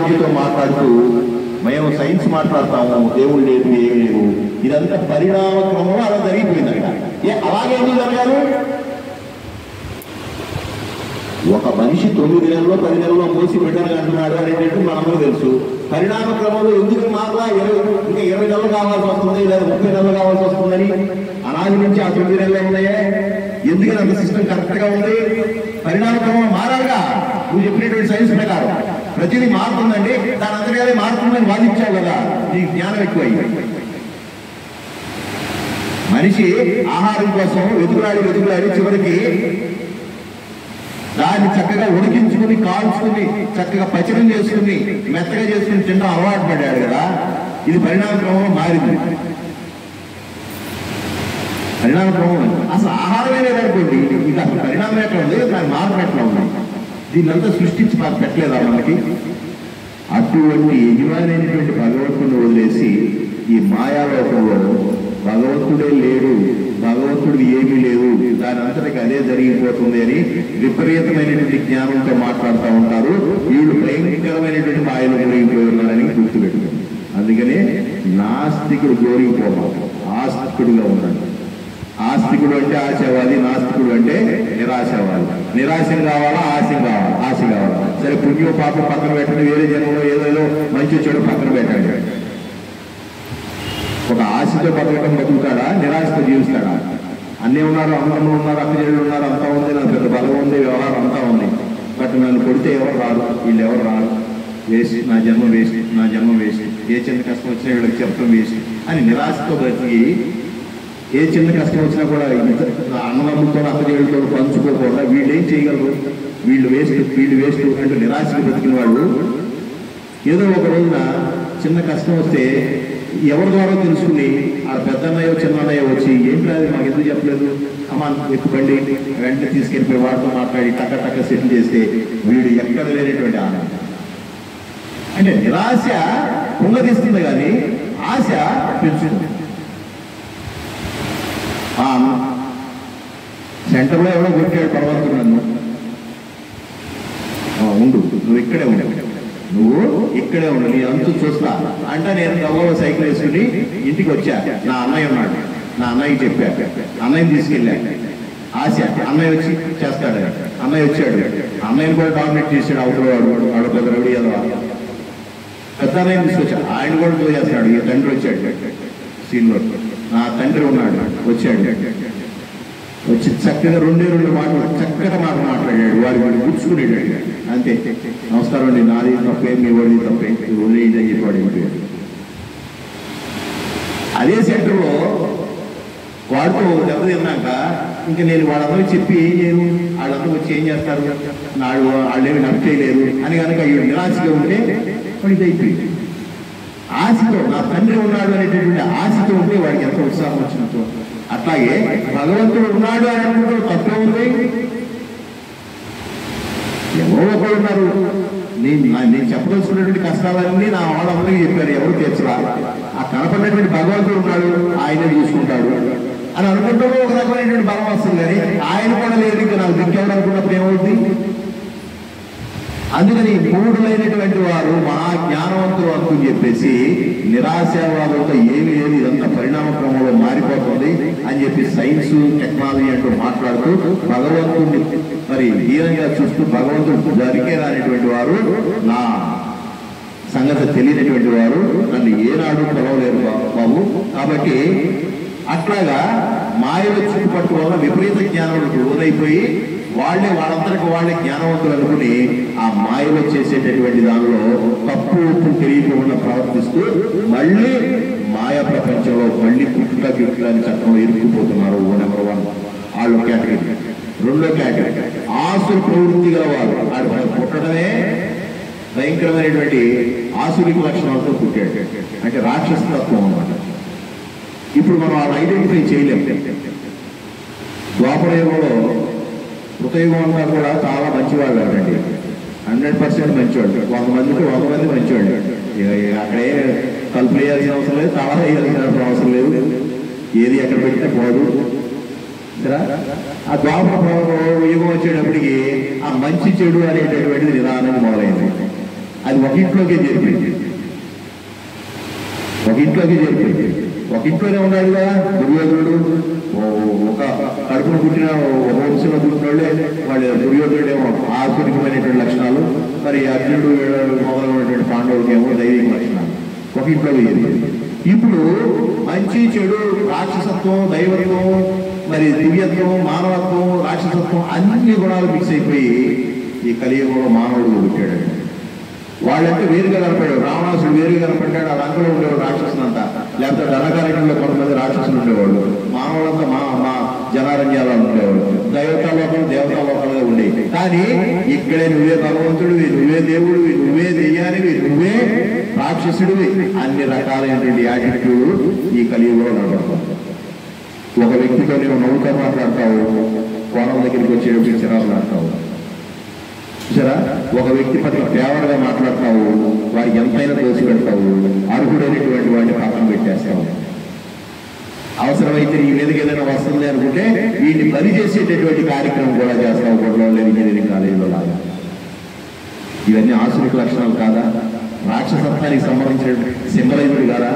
నాలెడ్జ్తో మాట్లాడుతూ మేము సైన్స్ మాట్లాడతాము, దేవుడు లేదు ఏమి లేవు, ఇదంతా పరిణామ క్రమంలో అలా జరిగిపోయింది అక్కడ. అలాగే ఎందుకు జరగాలి? ఒక మనిషి 9 నెలల్లో 10 నెలల్లో మోసి బిడ్డలు అంటున్నాడు అనేటట్టు మనందరూ తెలుసు. పరిణామ క్రమంలో ఎందుకు మాత్రం ఇంకా 20 నెలలు కావాల్సి వస్తుంది, లేదా 30 నెలలు కావాల్సి వస్తుందని అనాది నుంచి ఆ 9 నెలలు ఉన్నాయే. ఎందుకని అంత సిస్టమ్ కరెక్ట్గా ఉంది? పరిణామ క్రమం మారాలిగా. నువ్వు చెప్పినటువంటి సైన్స్ ప్రకారం ప్రతిదీ మారుతుందండి, దాని అంతర్గానే మారుతుందని వాదించావు కదా, నీకు జ్ఞానం ఎక్కువయ్యి. మనిషి ఆహారం కోసం వెతుకులాడి చివరికి దాన్ని చక్కగా ఉడికించుకుని కాల్చుకుని చక్కగా పచనం చేసుకుని మెత్తగా చేసుకుని తినడం అలవాటు పడ్డాడు కదా. ఇది పరిణామ క్రమంలో మారింది. పరిణామ క్రమం అసలు ఆహారమే లేదనుకోండి, ఇది అసలు పరిణామం ఎట్లా ఉంది, దాని మార్పు ఎట్లా ఉంది? దీన్నంతా సృష్టించి మాకు పెట్టలేదా మనకి? అటువంటి యజమానైనటువంటి భగవంతుడిని వదిలేసి ఈ మాయాలోకంలో భగవంతుడే లేడు, భగవంతుడికి ఏమీ లేదు, దాని అంతటికి అదే జరిగిపోతుంది అని విపరీతమైనటువంటి జ్ఞానంతో మాట్లాడుతూ ఉంటారు. వీళ్ళు భయంకరమైనటువంటి మాయలు మునిగిపోయి ఉన్నారని గుర్తుపెట్టుకోండి. అందుకనే నాస్తికుడు గోరిగిపోవాలి, ఆస్తికుడుగా ఉండాలి. ఆస్తికుడు అంటే ఆశావాది, నాస్తికుడు అంటే నిరాశవాది. నిరాశం కావాలా, ఆశ కావాలా? సరే, పుణ్యం పాపం పక్కన పెట్టండి, వేరే జన్మలో ఏదేదో మంచి చెడు పక్కన పెట్టండి. ఒక ఆశతో బతుకుతాడా, నిరాశతో జీవిస్తాడా? అన్నీ ఉన్నారు, అందరూ ఉన్నారు, అక్క చెల్లెలు ఉన్నారు, అంతా ఉంది, నాకు పెద్ద బలం ఉంది, వ్యవహారం అంతా ఉంది, బట్ నన్ను కొడితే ఎవరు రారు, వీళ్ళు ఎవరు రారు, వేస్ట్, నా జన్మ వేస్ట్, ఏ చిన్న కష్టం వచ్చినా వీళ్ళకి చెప్పడం వేస్ట్ అని నిరాశతో బతికి, ఏ చిన్న కష్టం వచ్చినా కూడా అన్నదమ్ములతో అక్కజేళ్ళతో పంచుకోకుండా వీళ్ళు ఏం చేయగలరు, వీళ్ళు వేస్ట్ అంటూ నిరాశకు బతికిన వాళ్ళు ఏదో ఒక రోజున చిన్న కష్టం వస్తే ఎవరి ద్వారా తెలుసుకుని ఆ పెద్దన్నయ్యో చిన్నన్నయ్య వచ్చి ఏంటి అది మాకు ఎందుకు చెప్పలేదు, అమ్మా ఎక్కువండి వెంటనే తీసుకెళ్ళిపోయి వాడితో మాట్లాడి టక్క సెటిల్ చేస్తే వీడు ఎక్కడ లేనటువంటి ఆనందం. అంటే నిరాశ పొంగదీస్తుంది కానీ ఆశ పెంచుతుంది. సెంటర్లో ఎవడో కొట్టాడు పర్వతం, నన్ను ఉండు, నువ్వు ఇక్కడే ఉండు, నీ అంతు చూస్తా అంటే నేను గవ్వలో సైకిల్ వేసుకుని ఇంటికి వచ్చా. నా అన్నయ్య ఉన్నాడు, నా అన్నయ్యకి చెప్పా, అన్నయ్యని తీసుకెళ్ళా. ఆశ అన్నయ్య వచ్చి చేస్తాడు, అన్నయ్య వచ్చాడు, అన్నయ్యని కూడా డామినేట్ చేశాడు. వాడు పెద్ద రౌడీ ఏదో పెద్ద అన్నయ్యని తీసుకొచ్చాడు, ఆయన కూడా చేస్తాడు. ఈ తండ్రి వచ్చాడు సీన్లో, నా తండ్రి ఉన్నాడు, వచ్చి చక్కగా రెండు మాటలు మాట్లాడాడు. వాడు గుర్చుకునేటాడు, అంతే. నమస్కారం అండి, నాది తప్పే, మీ వాడిది తప్పే, వదిలేదని చెప్పాడు. అదే సెంటర్లో వాడితో దెబ్బతిన్నాక ఇంకా నేను వాళ్ళందరూ చెప్పి ఏం చేయను, వాళ్ళందరూ వచ్చి ఏం చేస్తారు, వాళ్ళేమి నప్పు చేయలేరు అని కనుక వీడు నిరాశగా ఉంటే వాడికి అయిపోయింది. ఆశతో నా తండ్రి ఉన్నాడు అనేటటువంటి ఆశతో ఉంటే వాడికి ఎంత ఉత్సాహం వచ్చినట్టు. అట్లాగే భగవంతుడు ఉన్నాడు అని అనుకుంటూ తప్పే ఉంది. ఎవరో ఒకరు ఉన్నారు, నేను చెప్పదలుచుకున్నటువంటి కష్టాలన్నీ నా వాళ్ళందరికీ చెప్పారు, ఎవరు తీర్చరా. ఆ కనపడినటువంటి భగవంతుడు ఉన్నాడు, ఆయనే చూసుకుంటాడు అని అనుకుంటూ ఒక రకమైనటువంటి బలం వస్తుంది. కానీ ఆయన కూడా లేదు, ఇంకా నాకు దిక్కెవరు అనుకున్నప్పుడు ఏమవుతుంది? అందుకని మూఢులైనటువంటి వారు మహా జ్ఞానవంతులు అని చెప్పేసి నిరాశావాదంతో ఏమీ లేదు, ఇదంతా పరిణామ క్రమంలో మారిపోతుంది అని చెప్పి సైన్స్ టెక్నాలజీ అంటూ మాట్లాడుతూ భగవంతుడిని మరి హీనంగా చూస్తూ భగవంతుడు జరిగే రానటువంటి వారు, నా సంగతి తెలియనటువంటి వారు నన్ను ఏనాడు కొలవలేరు బాబు. కాబట్టి అట్లాగా మాయల చుట్టుపట్టు వల్ల విపరీత జ్ఞానంలోకి లోనైపోయి వాళ్ళందరికీ వాళ్ళే జ్ఞానవంతులు అనుకుని ఆ మాయలో చేసేటటువంటి దానిలో తప్పు ఉప్పు తెలియకుండా ప్రవర్తిస్తూ మళ్ళీ మాయా ప్రపంచంలో మళ్ళీ పుట్టుక గిట్టులని చట్టంలో ఇరుక్కుపోతున్నారు. నెంబర్ 1 వాళ్ళు కేటగిరీ. రెండో కేటగిరీ ఆసురు ప్రవృత్తి గల వారు. వాడు పుట్టడమే భయంకరమైనటువంటి ఆసురిక లక్షణాలతో పుట్టాడు, అంటే రాక్షసత్వం అన్నమాట. ఇప్పుడు మనం వాళ్ళు ఐడెంటిఫై చేయలేము. ద్వాపరయుగంలో కృతయుగం అంతా కూడా చాలా మంచివాళ్ళు అండి, 100% మంచివాళ్ళు. 100 మందికి 100 మంది మంచివాళ్ళు. అక్కడే కలుపు వేయాల్సిన అవసరం లేదు, తాళ వేయాల్సిన అవసరం లేదు, ఏది ఎక్కడ పెట్టినా పోదు. ఆ ద్వాపర యుగం వచ్చేటప్పటికి ఆ మంచి చెడు అనేటటువంటిది నిదానంగా మొదలైంది. అది ఒక ఇంట్లోకే చేరిపోయింది. ఒక ఇంట్లోనే ఉన్నాడు కదా దుర్యోధనుడు. ఒక కడుపును పుట్టిన వంశంలో పుట్టిన వాళ్ళే దుర్యోధనుడేమో ఆసురికమైనటువంటి లక్షణాలు, మరి అర్జునుడు మొదలైనటువంటి పాండవులకేమో దైవిక లక్షణాలు. ఒక ఇంట్లోకి చేరిపోయింది. ఇప్పుడు మంచి చెడు, రాక్షసత్వం, దైవత్వం, మరి దివ్యత్వం, మానవత్వం, రాక్షసత్వం అన్ని గుణాలు మిక్స్ అయిపోయి ఈ కలియుగంలో మానవుడు పుట్టాడు. వాళ్ళంటే వేరుగా కనపడాడు. రావణాసుడు వేరుగా కనపడ్డాడు. ఆ రంగంలో ఉండేవాడు రాక్షసులంతా. లేకపోతే ధనకార్యంలో కొంతమంది రాక్షసులు ఉండేవాళ్ళు. మానవులంతా మా జనారణ్యాలలో ఉండేవాడు. దైవతాలోకం దేవతాలోకంలో ఉండేవి. కానీ ఇక్కడే నువ్వే భగవంతుడివి, నువ్వే దేవుడివి, నువ్వే దెయ్యానివి, నువ్వే రాక్షసుడివి, అన్ని రకాలైనటువంటి యాటిట్యూడ్ ఈ కలియుగంలో నడపడతావు. ఒక వ్యక్తితో నేను నవ్వుతా మాట్లాడతావు, కోణం దగ్గరికి వచ్చేటప్పుడు చిరాకు మాట్లాడతావు. చూసారా, ఒక వ్యక్తి పట్ల ఫేవర్గా మాట్లాడతావు, వాడికి ఎంతైనా దోసి పెడతావు, అర్హుడైనటువంటి వాడిని పక్కన పెట్టేస్తావు. అవసరమైతే ఈ మీదకి ఏదైనా వస్తుంది అనుకుంటే వీటిని బలి చేసేటటువంటి కార్యక్రమం కూడా చేస్తావు. గొడవలో లేదు ఇంజనీరింగ్ కాలేజీలో లాగా. ఇవన్నీ ఆసురిక లక్షణాలు కాదా? రాక్షసత్వానికి సంబంధించిన సింబలైజుడు కాదా?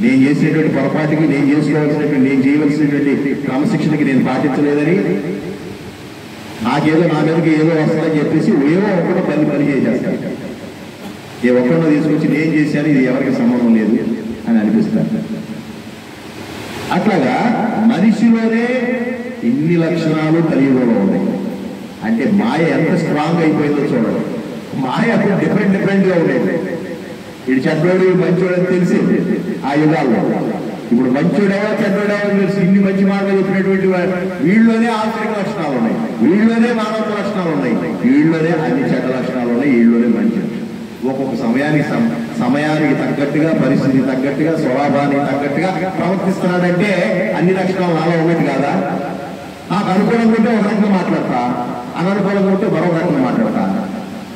నేను చేసేటువంటి పొరపాటుకి, నేను చేసుకోవాల్సినటువంటి, నేను చేయవలసినటువంటి క్రమశిక్షణకి నేను పాటించలేదని, నాకేదో నా మీదకి ఏదో వస్తుందని చెప్పేసి ఏవో ఒక్కడో పని చేసేస్తాను. ఏ ఒక్కడో తీసుకొచ్చి నేను చేశాను, ఇది ఎవరికి సంబంధం లేదు అని అనిపిస్తాను. అట్లాగా మనిషిలోనే ఇన్ని లక్షణాలు కలియుగంలో ఉన్నాయి. అంటే మాయ ఎంత స్ట్రాంగ్ అయిపోయిందో చూడండి. మాయ అప్పుడు డిఫరెంట్గా ఉండేది. ఇటు చెడ్డోడు మంచోడు అని తెలిసి ఆ యుగాల్లో. ఇప్పుడు మంచోడేవో చెడ్డోడేవో తెలిసి ఇన్ని మంచి మాటలు చెప్పినటువంటి వీళ్ళలోనే ఆంతరిక లక్షణాలు ఉన్నాయి, వీళ్ళలోనే మానవ లక్షణాలు ఉన్నాయి, వీళ్ళలోనే అన్ని చెడ్డ లక్షణాలు ఉన్నాయి, వీళ్ళలోనే మంచి. ఒక్కొక్క సమయానికి తగ్గట్టుగా, పరిస్థితికి తగ్గట్టుగా, స్వభావానికి తగ్గట్టుగా ప్రవర్తిస్తున్నాడంటే అన్ని లక్షణాలు నాలో ఉన్నట్టు కాదా? నాకు అనుకూలంగా ఉంటే ఒక రకంగా మాట్లాడతా, అననుకూలంగా ఉంటే మరొక రకంగా మాట్లాడతా.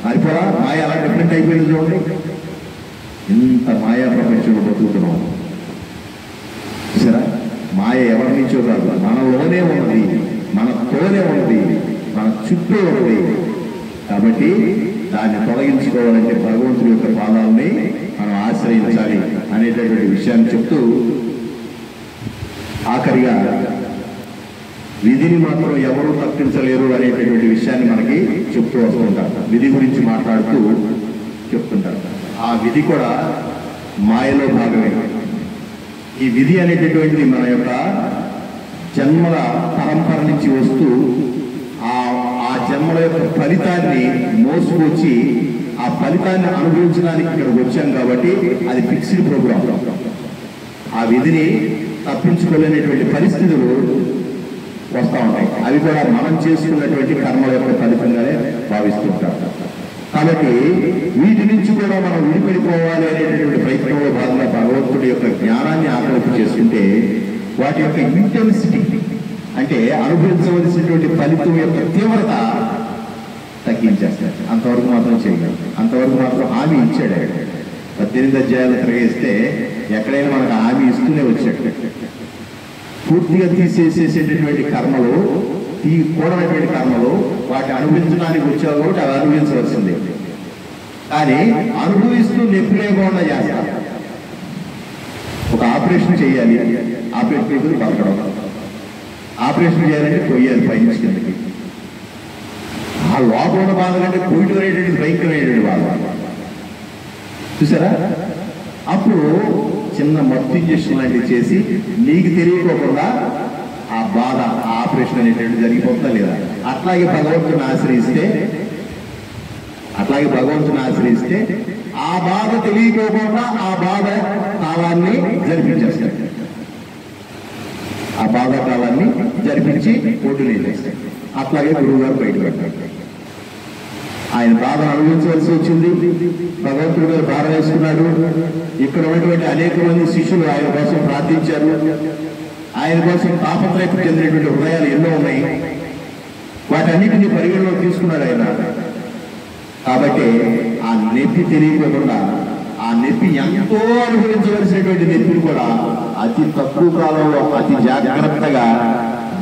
అయిపోరా మాయ అలా డిఫరెంట్ అయిపోయింది చూడండి. ఇంత మాయా ప్రపంచంలో బతుకుతున్నాం. సరే, మాయ ఎవరి నుంచో కాదు, మనలోనే ఉన్నది, మనతోనే ఉన్నది, మన చుట్టూ ఉన్నది. కాబట్టి దాన్ని తొలగించుకోవాలంటే భగవంతుడి యొక్క పాదాలని మనం ఆశ్రయించాలి అనేటటువంటి విషయాన్ని చెప్తూ, ఆఖరిగా విధిని మాత్రం ఎవరూ తప్పించలేరు అనేటటువంటి విషయాన్ని మనకి చెప్తూ వస్తుంటారు. విధి గురించి మాట్లాడుతూ చెప్తుంటారు. ఆ విధి కూడా మాయలో భాగమే. ఈ విధి అనేటటువంటిది మన యొక్క జన్మల పరంపర నుంచి వస్తూ ఆ జన్మల యొక్క ఫలితాన్ని మోసుకొచ్చి ఆ ఫలితాన్ని అనుభవించడానికి ఇక్కడికి వచ్చాం. కాబట్టి అది ఫిక్స్డ్ ప్రోగ్రామ్. ఆ విధిని తప్పించుకోలేనటువంటి పరిస్థితులు వస్తూ ఉంటాయి. అవి కూడా మనం చేసుకున్నటువంటి కర్మల యొక్క ఫలితంగానే భావిస్తుంటాం. కాబట్టి వీటి నుంచి కూడా మనం విడిపడిపోవాలి అనేటటువంటి ప్రయత్నంలో భాగంగా భగవంతుడి యొక్క జ్ఞానాన్ని ఆకలింపు చేసుకుంటే వాటి యొక్క ఇంటెన్సిటీ, అంటే అనుభవించవలసినటువంటి ఫలితం యొక్క తీవ్రత తగ్గించేస్తాడు. అంతవరకు మాత్రం చేయగలరు. అంతవరకు మాత్రం హామీ ఇచ్చాడు. 18 అధ్యాయాలు తిరగేస్తే ఎక్కడైనా మనకు హామీ ఇస్తూనే వచ్చాడు. పూర్తిగా తీసేసేసేటటువంటి కర్మలు, కూడనటువంటి కర్మలు, వాటి అనుభవించడానికి వచ్చావు కాబట్టి అవి అనుభవించవలసిందే. కానీ అనుభవిస్తూ నొప్పి లేకుండా చేస్తారు. ఒక ఆపరేషన్ చేయాలి, ఆపరేషన్ ఇప్పుడు బతకడం. ఆపరేషన్ చేయాలంటే కొయ్యాలి పైనుంచి కిందకి. ఆ లోపల ఉన్న బాధ కంటే కోవిడ్ అనేటువంటి భయంకరమైనటువంటి బాధ. చూసారా? అప్పుడు చిన్న మత్తు ఇంజక్షన్ లాంటివి చేసి నీకు తెలియకోకుండా ఆ బాధ, ఆ ఆపరేషన్ అనేటువంటి జరిగిపోతుందా లేదా? అట్లాగే భగవంతుని ఆశ్రయిస్తే ఆ బాధ తెలియకోకుండా ఆ బాధ కాలాన్ని జరిపించేస్తాడు. ఆ బాధ కాలాన్ని జరిపించి ఒడ్డునే చేస్తాడు. అట్లాగే గురువు గారు బయట పెట్టాడు. ఆయన బాధ అనుభవించవలసి వచ్చింది. భగవంతుడి గారు బాధ వేసుకున్నాడు. ఇక్కడ ఉన్నటువంటి అనేక మంది శిష్యులు ఆయన కోసం ప్రార్థించారు. ఆయన కోసం తాపత్రయకు చెందినటువంటి హృదయాలు ఎన్నో ఉన్నాయి. వాటన్నిటినీ పరిగణలోకి తీసుకున్నాడు ఆయన. కాబట్టి ఆ నొప్పి తెలియకుండా, ఆ నొప్పి ఎంతో అనుభవించవలసినటువంటి నొప్పిని కూడా అతి తక్కువ కాలంలో అతి జాగ్రత్తగా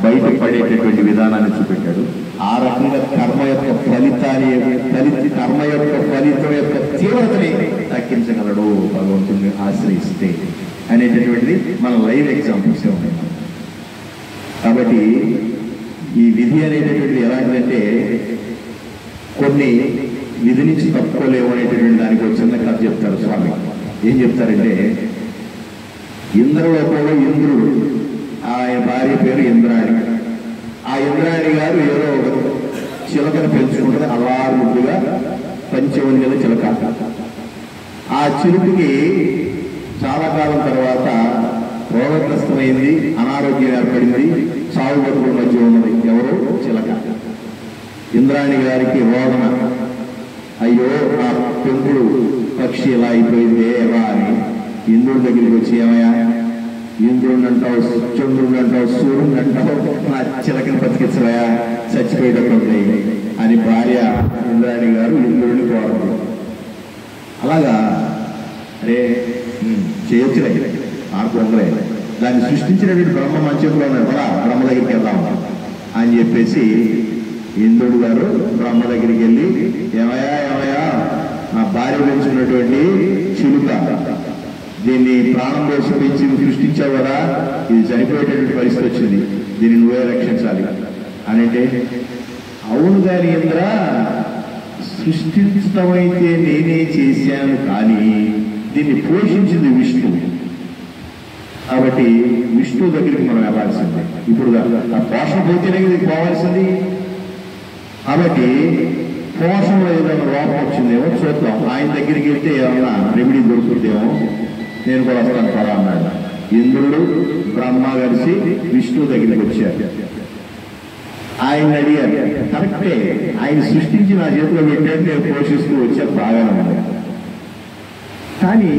బయటపడేటటువంటి విధానాన్ని చూపెట్టాడు. ఆ రకంగా కర్మ యొక్క కర్మ యొక్క ఫలితం యొక్క తీవ్రతని తగ్గించగలడు భగవంతుడిని ఆశ్రయిస్తే అనేటటువంటిది మన లైవ్ ఎగ్జాంపుల్స్ ఉన్నాయి. కాబట్టి ఈ విధి అనేటటువంటిది ఎలాంటిదంటే కొన్ని విధి నుంచి తప్పుకోలేవు అనేటటువంటి దానికి ఒక చిన్న కథ చెప్తారు స్వామి. ఏం చెప్తారంటే, ఇంద్రలోకంలో ఇంద్రుడు, ఆయన భార్య పేరు ఇంద్రాణి. ఆ ఇంద్రాణి గారు ఏదో ఒక చిలకను పెంచుకుంటుంది, అల్లారు ముద్దుగా పంచవన్యల చిలక. ఆ చిలుకకి చాలా కాలం తర్వాత రోగగ్రస్తమైంది, అనారోగ్యం ఏర్పడింది, సాగు బతుకుల మధ్య ఉన్నది. ఎవరు? చిలక. ఇంద్రాణి గారికి రోదన, అయ్యో నా పెంపుడు పక్షి ఎలా అయిపోయిందే ఎలా అని ఇంద్రుడి దగ్గరికి వచ్చి, ఏమయ్యా ఇంద్రుడిని అంటావు, చంద్రుడిని అంటావు, సూర్యుడిని అంటావు, నా చిలకని బతికించవయా, చచ్చిపోయేటట్టుంది అని భార్య ఇంద్రాణి గారు ఇంద్రుడిని కోరదు. అలాగా అరే చేయొచ్చులే, నాకు ఉండలే, దాన్ని సృష్టించినటువంటి బ్రహ్మ మంచిలో ఉన్నారు కదా, బ్రహ్మ దగ్గరికి వెళ్దాం అని చెప్పేసి ఇంద్రుడు గారు బ్రహ్మ దగ్గరికి వెళ్ళి, ఏమయ్యా నా భార్య పెంచుకున్నటువంటి చిలుక, దీన్ని ప్రాణం కోసం పెంచి సృష్టించావు కదా, ఇది చనిపోయేటటువంటి పరిస్థితి వచ్చింది, దీన్ని నువ్వే రక్షించాలి అని అంటే, అవును గారి ఇంద్ర, సృష్టించడం అయితే నేనే చేశాను, కానీ దీన్ని పోషించింది విష్ణువు. కాబట్టి విష్ణువు దగ్గరికి మనం వెళ్ళాల్సింది. ఇప్పుడు ఆ పోషణ పోతేనే ఇది పోవాల్సింది. కాబట్టి పోషణలో ఏదైనా లోపం వచ్చిందేమో చూద్దాం, ఆయన దగ్గరికి వెళ్తే ఏమన్నా రెమెడీ దొరుకుతుందేమో, నేను కూడా వస్తాను పదా అన్నాడు. ఇంద్రుడు బ్రహ్మ కలిసి విష్ణువు దగ్గరికి వచ్చారు. ఆయన అడిగారు, కరెక్టే, ఆయన సృష్టించి నా చేతిలో పెట్టాడు, నేను పోషిస్తూ వచ్చాను, బాగానే ఉంది. కానీ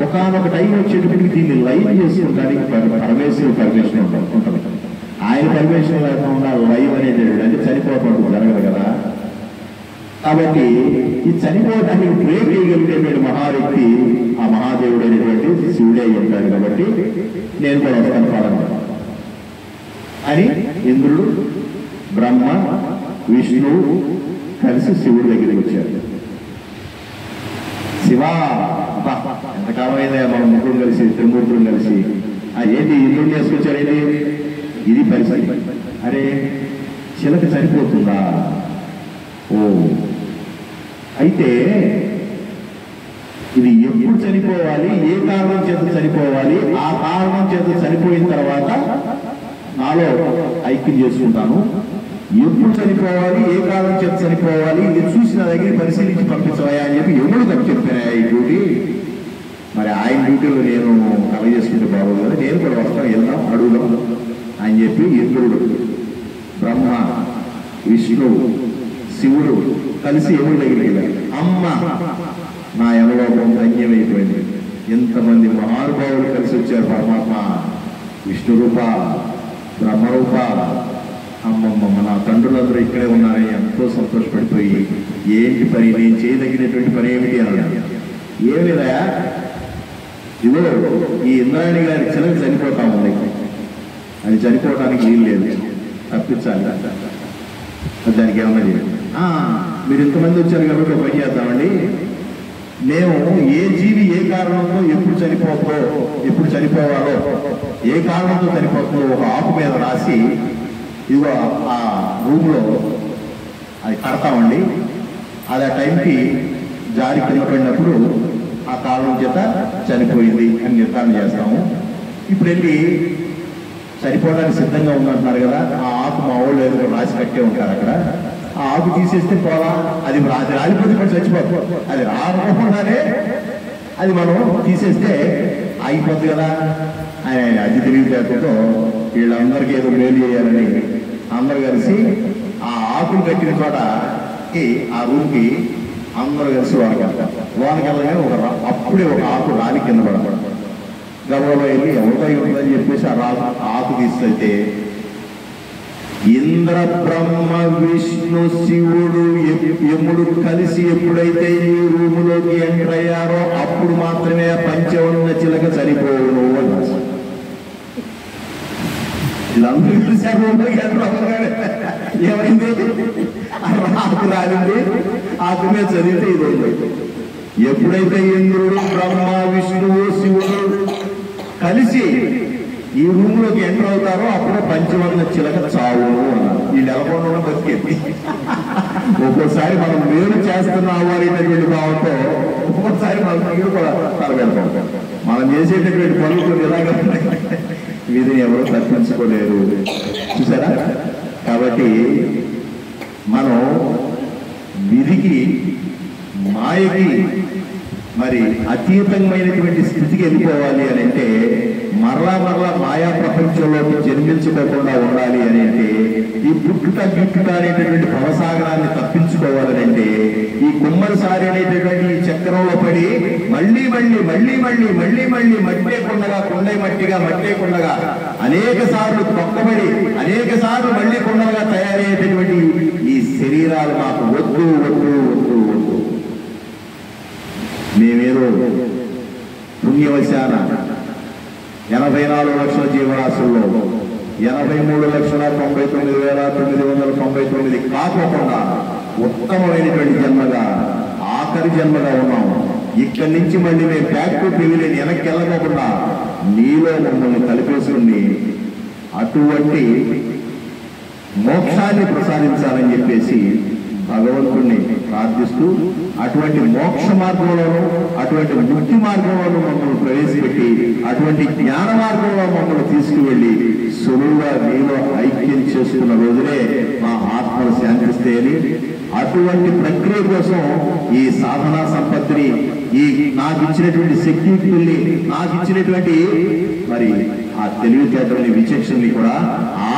ఒకనొక టైం వచ్చేటప్పటికి దీన్ని లైవ్ చేసుకుంటానికి పర్మిషన్ ఉంటుంది. ఆయన పర్మిషన్ లేకుండా లైవ్ అనేది అంటే చనిపోవడం జరగదు కదా. కాబట్టి ఈ చనిపోవడానికి బ్రేక్ వేయగలిగేటువంటి మహావ్యక్తి ఆ మహాదేవుడు అనేటువంటి శివుడే ఉంటాడు. కాబట్టి నేను కూడా వస్తాను పదండి అని ఇంద్రుడు, బ్రహ్మ, విష్ణువు కలిసి శివుడి దగ్గరికి వచ్చారు. శివ, ఎంతకాలం అయిందా మనం ముగ్గురు కలిసి, త్రిమూర్తులు కలిసి, ఏంటి ఇంద్రుడిని వేసుకొచ్చారేంటి, ఇది పరిస్థితి. అరే చిలక చనిపోతుందా? ఓ, అయితే ఇది ఎప్పుడు చనిపోవాలి, ఏ కారణం చేత చనిపోవాలి, ఆ కారణం చేత చనిపోయిన తర్వాత నాలో ఐక్యం చేసుకుంటాను. ఎప్పుడు చనిపోవాలి, ఏ కారణం చేత చనిపోవాలి, ఇది చూసి నా దగ్గర పరిశీలించి పంపించవయా అని చెప్పి ఎవరు తప్పు చెప్పాను ఈ డ్యూటీ. మరి ఆయన డ్యూటీలో నేను కలగజేసుకుంటే బాగోదు కదా, నేను కూడా వస్తాను, వెళ్దాం అడుగుదాం అని చెప్పి ఇంద్రుడు, బ్రహ్మ, విష్ణువు, శివుడు కలిసి ఎవరి దగ్గరికి వెళ్ళారు. అమ్మ, నా యమలోకం ధన్యమైపోయింది, ఎంతమంది మహానుభావులు కలిసి వచ్చారు, పరమాత్మ విష్ణు రూప, బ్రహ్మరూప, అమ్మమ్మ నా తండ్రులందరూ ఇక్కడే ఉన్నారని ఎంతో సంతోషపడిపోయి, ఏంటి పని, నేను చేయదగినటువంటి పని ఏమిటి అన్నాడు. ఏం లేదా, ఇదో ఈ ఇంద్రాణి గారి చిలక చనిపోతా ఉంది, అది చనిపోవడానికి వీలు లేదు, తప్పించాలి, దానికి ఏమన్నా చేయాలి. మీరు ఇంతమంది వచ్చారు కాబట్టి పని చేద్దామండి, మేము ఏ జీవి ఏ కారణంతో ఎప్పుడు చనిపోవాలో, ఏ కారణంతో చనిపోతుందో ఒక ఆకు మీద రాసి ఇదిగో ఆ రూమ్లో అది కడతామండి, అది ఆ టైంకి జారి కింద పడినప్పుడు ఆ కారణం చేత చనిపోయింది అని నిర్ధారణ చేస్తాము. ఇప్పుడు వెళ్ళి చనిపోవడానికి సిద్ధంగా ఉందంటున్నారు కదా, ఆ ఆకు మా వాళ్ళు ఏదో రాసి కట్టే ఉంటారు అక్కడ, ఆ ఆకు తీసేస్తే పోలా, అది రాలిపోతే మనం చచ్చిపోతాం, అది రాకుండానే అది మనం తీసేస్తే ఆగిపోద్ది కదా. ఆయన అది తెలివితేటతో వీళ్ళందరికీ ఏదో మేలు చేయాలని అందరు కలిసి ఆ ఆకులు కట్టిన చోట ఆ రూమ్కి అందరూ కలిసి వాళ్ళకెళ్ళగానే అప్పుడే ఒక ఆకు రాలి కింద పడతాడు. గబగబా వెళ్ళి ఎవరితో ఉంటుందని చెప్పేసి ఆ ఆకు తీసుకెళ్తే ఇంద్ర, బ్రహ్మ, విష్ణు, శివుడు, యముడు కలిసి ఎప్పుడైతే ఈ రూములోకి ఎంటర్ అయ్యారో అప్పుడు మాత్రమే పంచవన్న చిలక చనిపోవును. వీళ్ళందరూ చూశారు ఏమైంది, ఆకు రాలింది, ఆకు మీద చదివితే ఇది ఉంది. ఎప్పుడైతే ఇంద్రుడు, బ్రహ్మ, విష్ణువు, శివుడు కలిసి ఈ రూమ్ లోకి ఎంటర్ అవుతారో అప్పుడు పంచవర్ణ చిలక చావు అన్నారు. వీళ్ళు ఎలకుండా బతికేది. ఒక్కోసారి మనం మేలు చేస్తున్నాము అనేటటువంటి భావంతో ఒక్కోసారి మనం మీరు కూడా తలబెడతాం. మనం చేసేటటువంటి పనులు ఎలాగా వీధిని ఎవరు తప్పించుకోలేరు. చూసారా? కాబట్టి మనం విధికి, మాయకి మరి అతీతమైనటువంటి స్థితికి వెళ్ళిపోవాలి అని అంటే, మరలా మాయా ప్రపంచంలోకి జన్మించుకోకుండా ఉండాలి అని అంటే, ఈ పుట్టుట గిట్టుట అనేటటువంటి భవసాగరాన్ని తప్పించుకోవాలని అంటే, ఈ కుమ్మరిసారి అనేటటువంటి ఈ చక్రంలో పడి మళ్ళీ మట్టే కొండగా, కొండే మట్టిగా, మట్టే కొండగా అనేక సార్లు తొక్కబడి అనేక సార్లు మళ్ళీ కొండలుగా తయారయ్యేటటువంటి ఈ శరీరాలు మాకు వద్దు. మేమేదో పుణ్యవశాన 84 లక్షల జీవరాశుల్లో 83,99,999 కాకోకుండా ఉత్తమమైనటువంటి జన్మగా, ఆఖరి జన్మగా ఉన్నాము. ఇక్కడి నుంచి మళ్ళీ మేము బ్యాక్ టు పెవిలియన్ వెనక్కి వెళ్ళకోకుండా నీలో మమ్మల్ని కలిపేసుకుని అటువంటి మోక్షాన్ని ప్రసాదించాలని చెప్పేసి భగవంతుణ్ణి ప్రార్థిస్తూ, అటువంటి మోక్ష మార్గంలోనూ, అటువంటి ముక్తి మార్గంలోనూ మమ్మల్ని ప్రవేశపెట్టి, అటువంటి జ్ఞాన మార్గంలో మమ్మల్ని తీసుకువెళ్ళి సులువుగా నీలో ఐక్యం చేసుకున్న రోజులే మా ఆత్మలు శాంతిస్తాయని, అటువంటి ప్రక్రియ కోసం ఈ సాధనా సంపత్తిని, ఈ నాకు ఇచ్చినటువంటి శక్తిని, నాకు ఇచ్చినటువంటి మరి ఆ తెలివితేటలని, విచక్షణని కూడా ఆ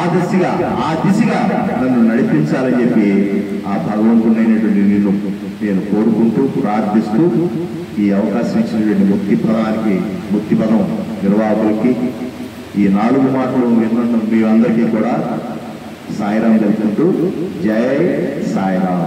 దిశగా నన్ను నడిపించాలని చెప్పి ఆ భగవంతుడైనటువంటి నేను కోరుకుంటూ, ప్రార్థిస్తూ, ఈ అవకాశం ఇచ్చినటువంటి ముక్తి పదం నిర్వాహకులకి ఈ 4 మాటలు విన్నందుకు మీ అందరికీ కూడా సాయిరాం తెలుపుకుంటూ, జై సాయిరాం.